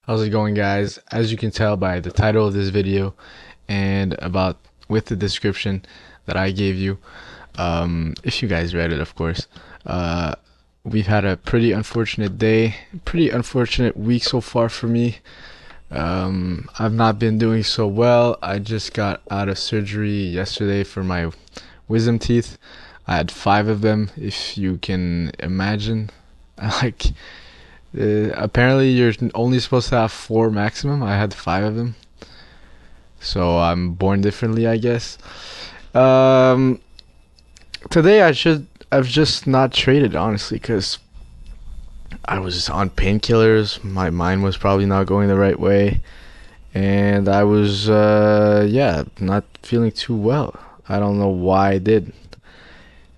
How's it going, guys? As you can tell by the title of this video and about with the description that I gave you, if you guys read it, of course, uh, we've had a pretty unfortunate day, pretty unfortunate week so far for me. I've not been doing so well. I just got out of surgery yesterday for my wisdom teeth. I had 5 of them, if you can imagine. Like, apparently you're only supposed to have 4 maximum. I had 5 of them, so I'm born differently, I guess. Um, Today I've just not traded, honestly, because I was on painkillers. My mind was probably not going the right way, and I was not feeling too well. I don't know why I did.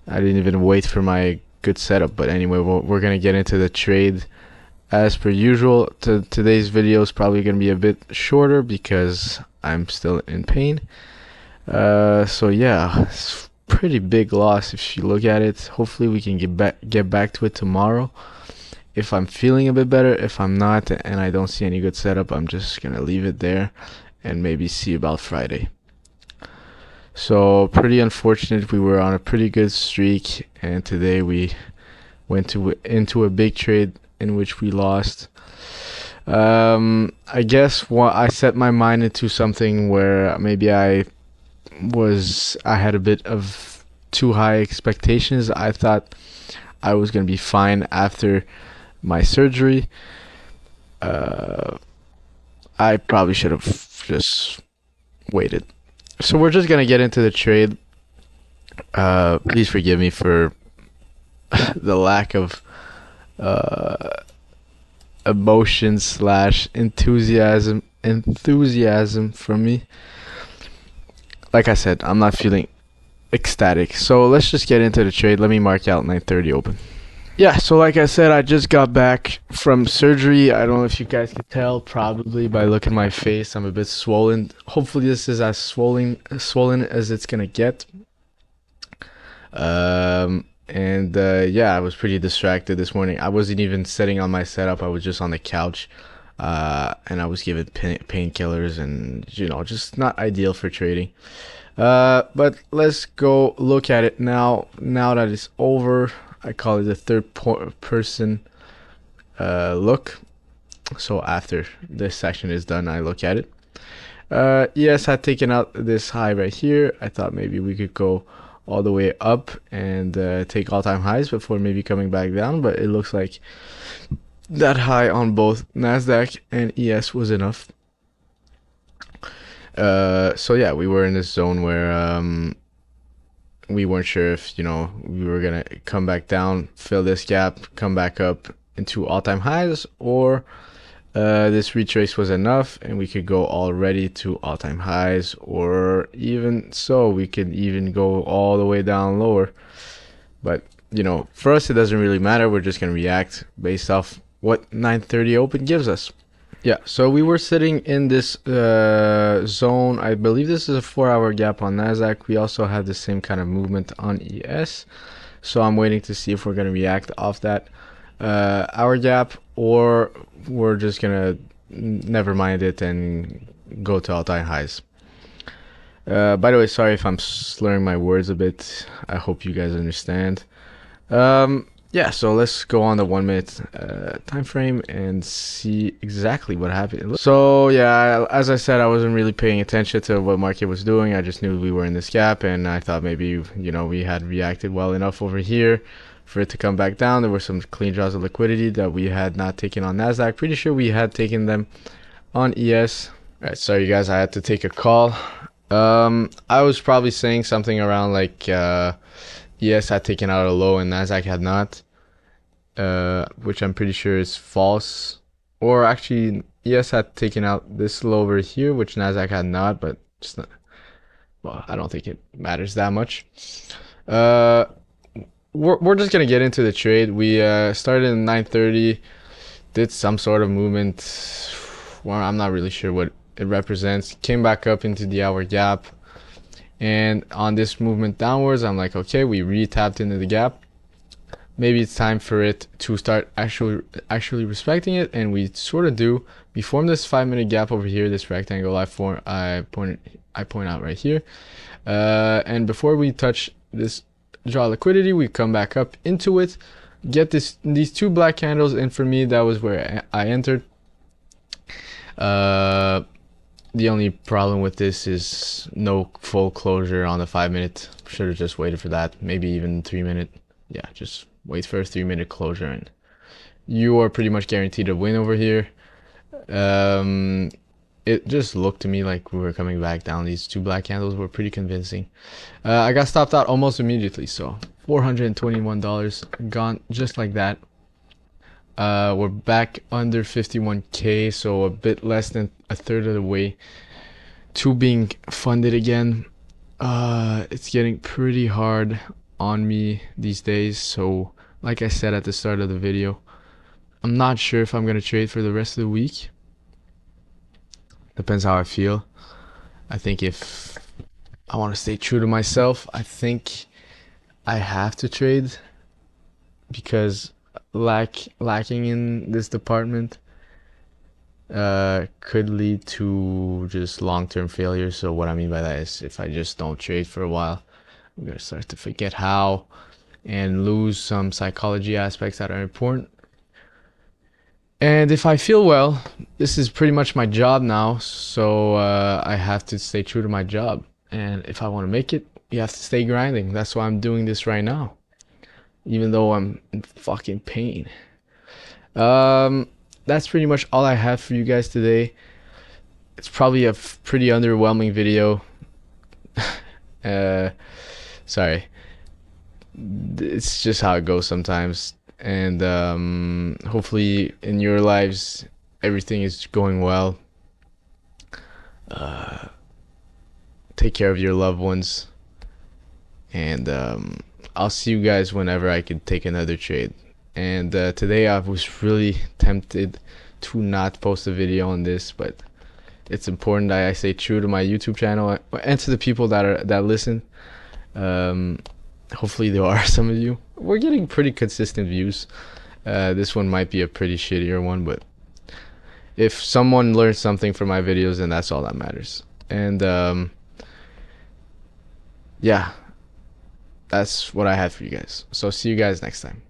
I didn't even wait for my good setup, but anyway, we're gonna get into the trade. As per usual, today's video is probably going to be a bit shorter because I'm still in pain. So yeah, it's pretty big loss if you look at it. Hopefully we can get back to it tomorrow. If I'm feeling a bit better, if I'm not and I don't see any good setup, I'm just going to leave it there and maybe see about Friday. So pretty unfortunate. We were on a pretty good streak, and today we went into a big trade in which we lost. I guess I set my mind into something where maybe I had a bit of too high expectations. I thought I was gonna be fine after my surgery. I probably should have just waited. So we're just gonna get into the trade. Please forgive me for the lack of emotion slash enthusiasm from me. Like I said, I'm not feeling ecstatic, so let's just get into the trade. Let me mark out 9:30 open. Yeah, so like I said, I just got back from surgery. I don't know if you guys can tell, probably by looking at my face, I'm a bit swollen. Hopefully this is as swollen as it's gonna get. Yeah, I was pretty distracted this morning. I wasn't even sitting on my setup. I was just on the couch, and I was given painkillers, and just not ideal for trading. But let's go look at it now. Now that it's over, I call it the third person look. So after this section is done, I look at it. ES had taken out this high right here. I thought maybe we could go all the way up and take all-time highs before maybe coming back down, but it looks like that high on both Nasdaq and ES was enough. So yeah, we were in this zone where we weren't sure if we were gonna come back down, fill this gap, come back up into all-time highs, or this retrace was enough and we could go already to all-time highs, or even so we could even go all the way down lower. But for us it doesn't really matter. We're just going to react based off what 9:30 open gives us. Yeah, so we were sitting in this zone. I believe this is a 4-hour gap on Nasdaq. We also have the same kind of movement on ES, so I'm waiting to see if we're going to react off that hour gap, or we're just gonna never mind it and go to all-time highs. By the way, sorry if I'm slurring my words a bit. I hope you guys understand. Yeah, so let's go on the 1-minute time frame and see exactly what happened. So yeah, as I said, I wasn't really paying attention to what market was doing. I just knew we were in this gap, and I thought maybe we had reacted well enough over here for it to come back down. There were some clean draws of liquidity that we had not taken on Nasdaq. Pretty sure we had taken them on ES. All right, sorry guys, I had to take a call. I was probably saying something around like ES had taken out a low and Nasdaq had not, which I'm pretty sure is false. Or actually, ES had taken out this low over here, which Nasdaq had not, but just not, well, I don't think it matters that much. We're just gonna get into the trade. We started in 9:30, did some sort of movement. Well, I'm not really sure what it represents. Came back up into the hour gap, and on this movement downwards, I'm like, okay, we re-tapped into the gap. maybe it's time for it to start actually respecting it, and we sort of do. We form this 5-minute gap over here, this rectangle I point out right here, and before we touch this draw liquidity, we come back up into it, get these 2 black candles, and for me that was where I entered. The only problem with this is no full closure on the 5-minute. Should have just waited for that. Maybe even 3-minute. Yeah, just wait for a 3-minute closure, and you are pretty much guaranteed a win over here. It just looked to me like we were coming back down. These 2 black candles were pretty convincing. I got stopped out almost immediately, so $421 gone just like that. We're back under 51k, so a bit less than a third of the way to being funded again. It's getting pretty hard on me these days, so like I said at the start of the video, I'm not sure if I'm gonna trade for the rest of the week. Depends how I feel. I think if I want to stay true to myself, I think I have to trade, because lacking in this department could lead to just long-term failure. So what I mean by that is, if I just don't trade for a while, I'm gonna start to forget how and lose some psychology aspects that are important. And if I feel well, this is pretty much my job now, so I have to stay true to my job. And if I want to make it, you have to stay grinding. That's why I'm doing this right now, even though I'm in fucking pain. That's pretty much all I have for you guys today. It's probably a pretty underwhelming video. Sorry. It's just how it goes sometimes. And hopefully in your lives everything is going well. Take care of your loved ones, and I'll see you guys whenever I can take another trade. And today I was really tempted to not post a video on this, but it's important that I stay true to my YouTube channel and to the people that listen. Hopefully there are some of you. We're getting pretty consistent views. This one might be a pretty shittier one, but if someone learns something from my videos, then that's all that matters. And yeah, that's what I had for you guys. So see you guys next time.